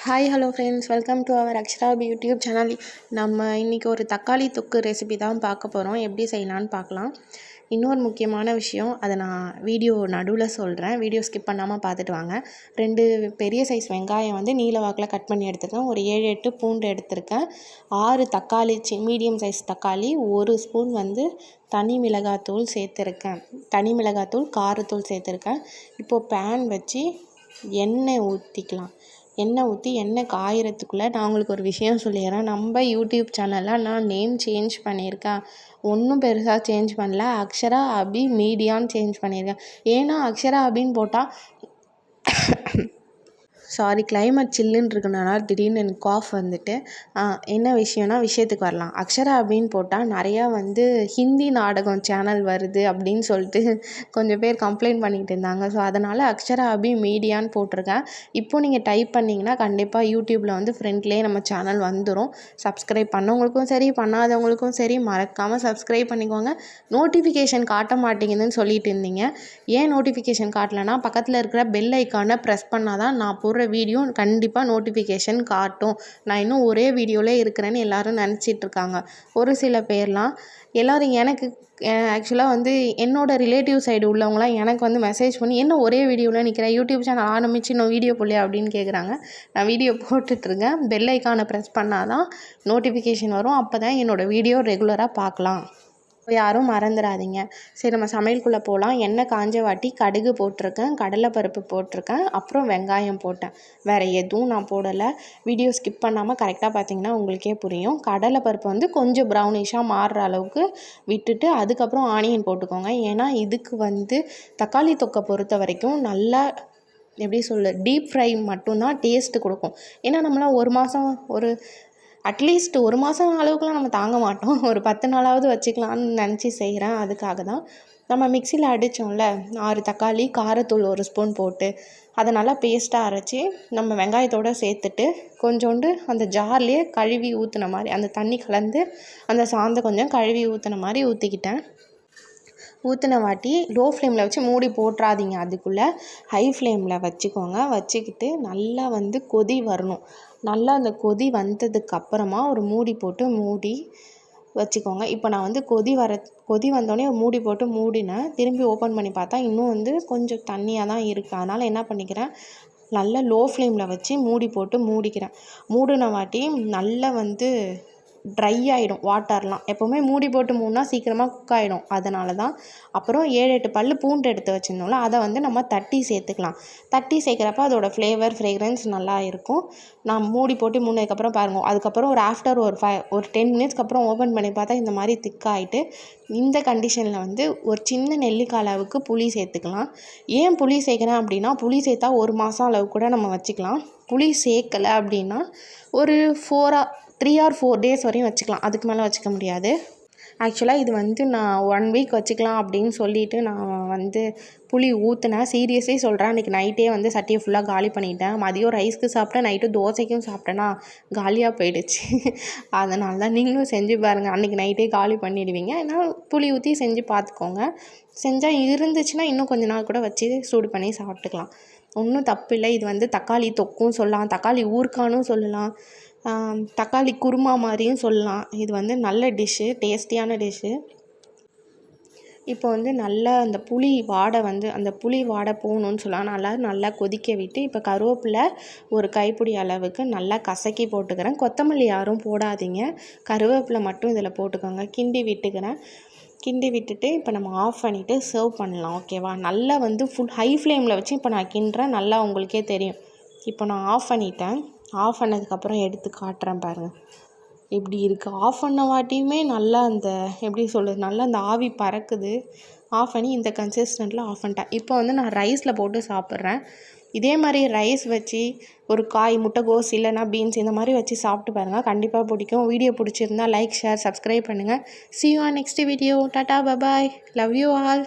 Hi hello friends, welcome to our Akshara YouTube channel. நம்ம இன்றைக்கி ஒரு தக்காளி தொக்கு ரெசிபி தான் பார்க்க போகிறோம். எப்படி செய்யலான்னு பார்க்கலாம். இன்னொரு முக்கியமான விஷயம், அதை நான் வீடியோ நடுவில் சொல்கிறேன். வீடியோ ஸ்கிப் பண்ணாமல் பார்த்துட்டு வாங்க. 2 பெரிய சைஸ் வெங்காயம் நீல வாக்கில் கட் பண்ணி எடுத்துருக்கேன். ஒரு 7-8 பூண்டு எடுத்திருக்கேன். 6 தக்காளி, மீடியம் சைஸ் தக்காளி, 1 ஸ்பூன் தனி மிளகாத்தூள் சேர்த்துருக்கேன். தனி மிளகாத்தூள், காரத்தூள் சேர்த்துருக்கேன். இப்போது பேன் வச்சு எண்ணெய் ஊற்றிக்கலாம். எண்ணெய் ஊற்றி எண்ணெய் காயறதுக்குள்ளே நான் உங்களுக்கு ஒரு விஷயம் சொல்லிடுறேன். நம்ம யூடியூப் சேனலில் நான் நேம் சேஞ்ச் பண்ணியிருக்கேன். ஒன்றும் பெருசாக சேஞ்ச் பண்ணல. அக்ஷரா அபி மீடியான்னு சேஞ்ச் பண்ணியிருக்கேன். ஏன்னா அக்ஷரா அபின்னு போட்டால் கிளைமேட் சில்லுன்னு இருக்கனால திடீர்னு எனக்கு காஃப் என்ன விஷயம்னா விஷயத்துக்கு வரலாம். அக்ஷரா அப்படின்னு போட்டால் நிறையா ஹிந்தி நாடகம் சேனல் வருது அப்படின்னு சொல்லிட்டு கொஞ்சம் பேர் கம்ப்ளைண்ட் பண்ணிக்கிட்டு இருந்தாங்க. ஸோ அதனால் அக்ஷரா அபி மீடியான்னு போட்டிருக்கேன். இப்போது நீங்கள் டைப் பண்ணிங்கன்னா கண்டிப்பாக யூடியூப்பில் ஃப்ரண்ட்லேயே நம்ம சேனல் வந்துடும். சப்ஸ்கிரைப் பண்ணவங்களுக்கும் சரி, பண்ணாதவங்களுக்கும் சரி, மறக்காமல் சப்ஸ்கிரைப் பண்ணிக்கோங்க. நோட்டிஃபிகேஷன் காட்ட மாட்டேங்குதுன்னு சொல்லிட்டு இருந்தீங்க. ஏன் நோட்டிஃபிகேஷன் காட்டலைன்னா பக்கத்தில் இருக்கிற பெல் ஐக்கானை ப்ரெஸ் பண்ணால் தான் நான் போடுற வீடியோ கண்டிப்பாக நோட்டிஃபிகேஷன் காட்டும். நான் இன்னும் ஒரே வீடியோவிலே இருக்கிறேன்னு எல்லோரும் நினச்சிட்ருக்காங்க. ஒரு சில பேர்லாம் எல்லோரும் எனக்கு ஆக்சுவலாக என்னோடய ரிலேட்டிவ் சைடு உள்ளவங்களாம் எனக்கு மெசேஜ் பண்ணி என்ன ஒரே வீடியோவில் நிற்கிறேன், யூடியூப் சேனல் ஆரம்பித்து இன்னும் வீடியோ போடலையா அப்படின்னு கேட்குறாங்க. நான் வீடியோ போட்டுட்ருக்கேன். பெல் ஐக்கானை ப்ரெஸ் பண்ணால் தான் நோட்டிஃபிகேஷன் வரும். அப்போ தான் என்னோடய வீடியோ ரெகுலராக பார்க்கலாம். யாரும் மறந்துடாதீங்க. சரி, நம்ம சமையலுக்குள்ளே போகலாம். எண்ணெய் காஞ்ச வாட்டி கடுகு போட்டிருக்கேன், கடலைப்பருப்பு போட்டிருக்கேன், அப்புறம் வெங்காயம் போட்டேன். வேறு எதுவும் நான் போடலை. வீடியோ ஸ்கிப் பண்ணாமல் கரெக்டாக பார்த்தீங்கன்னா உங்களுக்கே புரியும். கடலைப்பருப்பு கொஞ்சம் ப்ரௌனிஷாக மாறுற அளவுக்கு விட்டுட்டு அதுக்கப்புறம் ஆனியன் போட்டுக்கோங்க. ஏன்னா இதுக்கு தக்காளி தொக்கை பொறுத்த வரைக்கும் நல்லா எப்படி டீப் ஃப்ரை மட்டும்தான் டேஸ்ட்டு கொடுக்கும். ஏன்னா நம்மளாம் ஒரு மாதம் அட்லீஸ்ட் 1 மாதம் அளவுக்குலாம் நம்ம தாங்க மாட்டோம். ஒரு 10 நாளாவது வச்சுக்கலான்னு நினச்சி செய்கிறேன். அதுக்காக தான். நம்ம மிக்சியில் அடித்தோம்ல 6 தக்காளி, காரத்தூள் 1 ஸ்பூன் போட்டு அதை நல்லா பேஸ்ட்டாக அரைச்சி நம்ம வெங்காயத்தோடு சேர்த்துட்டு கொஞ்சோண்டு அந்த ஜார்லேயே கழுவி ஊற்றின மாதிரி அந்த தண்ணி கலந்து அந்த சாந்தை கொஞ்சம் கழுவி ஊற்றின மாதிரி ஊற்றிக்கிட்டேன். ஊற்றின வாட்டி லோ ஃப்ளேமில் வச்சு மூடி போட்டுறாதீங்க. அதுக்குள்ளே ஹை ஃப்ளேமில் வச்சுக்கோங்க. வச்சுக்கிட்டு நல்லா கொதி வரணும். நல்லா அந்த கொதி வந்ததுக்கப்புறமா ஒரு மூடி போட்டு மூடி வச்சுக்கோங்க. இப்போ நான் கொதி வந்தோடனே மூடி போட்டு மூடினேன். திரும்பி ஓப்பன் பண்ணி பார்த்தா இன்னும் கொஞ்சம் தண்ணியாக தான் இருக்குது. அதனால் என்ன பண்ணிக்கிறேன், நல்லா லோ ஃப்ளேமில் வச்சு மூடி போட்டு மூடிக்கிறேன். மூடின வாட்டி நல்லா ட்ரை ஆகிடும் வாட்டர்லாம். எப்போவுமே மூடி போட்டு மூடினா சீக்கிரமாக குக் ஆகிடும். அதனால தான். அப்புறம் 7-8 பல் பூண்டு எடுத்து வச்சுருந்தோம்ல அதை நம்ம தட்டி சேர்த்துக்கலாம். தட்டி சேர்க்குறப்ப அதோடய ஃப்ளேவர், ஃப்ரேக்ரன்ஸ் நல்லா இருக்கும். நான் மூடி போட்டு மூடினதுக்கப்புறம் பாருங்கள். அதுக்கப்புறம் ஒரு 10 மினிட்ஸ்க்கு அப்புறம் ஓப்பன் பண்ணி பார்த்தா இந்த மாதிரி திக்காகிட்டு இந்த கண்டிஷனில் ஒரு சின்ன நெல்லிக்காய் அளவுக்கு புளி சேர்த்துக்கலாம். ஏன் புளி சேர்க்குறேன் அப்படின்னா, புளி சேர்த்தா 1 மாதம் அளவு கூட நம்ம வச்சுக்கலாம். புளி சேர்க்கலை அப்படின்னா ஒரு 3 or 4 days வரையும் வச்சுக்கலாம். அதுக்கு மேலே வச்சுக்க முடியாது. ஆக்சுவலாக இது நான் 1 வீக் வச்சுக்கலாம் அப்படின்னு சொல்லிவிட்டு நான் புளி ஊற்றினேன். சீரியஸாக சொல்கிறேன். அன்றைக்கி நைட்டே சட்டியை ஃபுல்லாக காலி பண்ணிட்டேன். மதியம் ரைஸ்க்கு சாப்பிட்டேன், நைட்டு தோசைக்கும் சாப்பிட்டேன்னா காலியாக போயிடுச்சு. அதனால தான் நீங்களும் செஞ்சு பாருங்கள். அன்றைக்கி நைட்டே காலி பண்ணிடுவீங்க. ஏன்னால் புளி ஊற்றி செஞ்சு பார்த்துக்கோங்க. செஞ்சால் இருந்துச்சுன்னா இன்னும் கொஞ்ச நாள் கூட வச்சு சூடு பண்ணி சாப்பிட்டுக்கலாம். ஒன்றும் தப்பில்லை. இது தக்காளி தொக்கும் சொல்லலாம், தக்காளி ஊறுகானும் சொல்லலாம், தக்காளி குருமா மாதிரியும் சொல்லலாம். இது நல்ல டிஷ்ஷு, டேஸ்டியான டிஷ்ஷு. இப்போ நல்லா அந்த புளி வாடை போகணுன்னு சொல்லலாம். நல்லா கொதிக்க விட்டு இப்போ கருவேப்பிலை ஒரு கைப்பிடி அளவுக்கு நல்லா கசக்கி போட்டுக்கிறேன். கொத்தமல்லி யாரும் போடாதீங்க, கருவேப்பிலை மட்டும் இதில் போட்டுக்கோங்க. கிண்டி விட்டுட்டு இப்போ நம்ம ஆஃப் பண்ணிவிட்டு சர்வ் பண்ணலாம். ஓகேவா? நல்லா ஃபுல் ஹை ஃப்ளேமில் வச்சு இப்போ நான் கிண்டுறேன். நல்லா உங்களுக்கே தெரியும். இப்போ நான் ஆஃப் பண்ணிட்டேன். ஆஃப் பண்ணதுக்கப்புறம் எடுத்து காட்டுறேன் பாருங்கள். இப்படி இருக்குது. ஆஃப் பண்ண வாட்டியுமே நல்லா நல்லா அந்த ஆவி பறக்குது. ஆஃப் பண்ணி இந்த கன்சிஸ்டண்ட்டில் ஆஃப் பண்ணிட்டேன். இப்போ நான் ரைஸில் போட்டு சாப்பிட்றேன். இதே மாதிரி ரைஸ் வச்சு ஒரு காய், முட்டைகோஸ் இல்லைனா பீன்ஸ் இந்த மாதிரி வச்சு சாப்பிட்டு பாருங்கள். கண்டிப்பாக பிடிக்கும். வீடியோ பிடிச்சிருந்தா லைக், ஷேர், சப்ஸ்கிரைப் பண்ணுங்கள். See you on next video. Tata, bye bye. Love you all.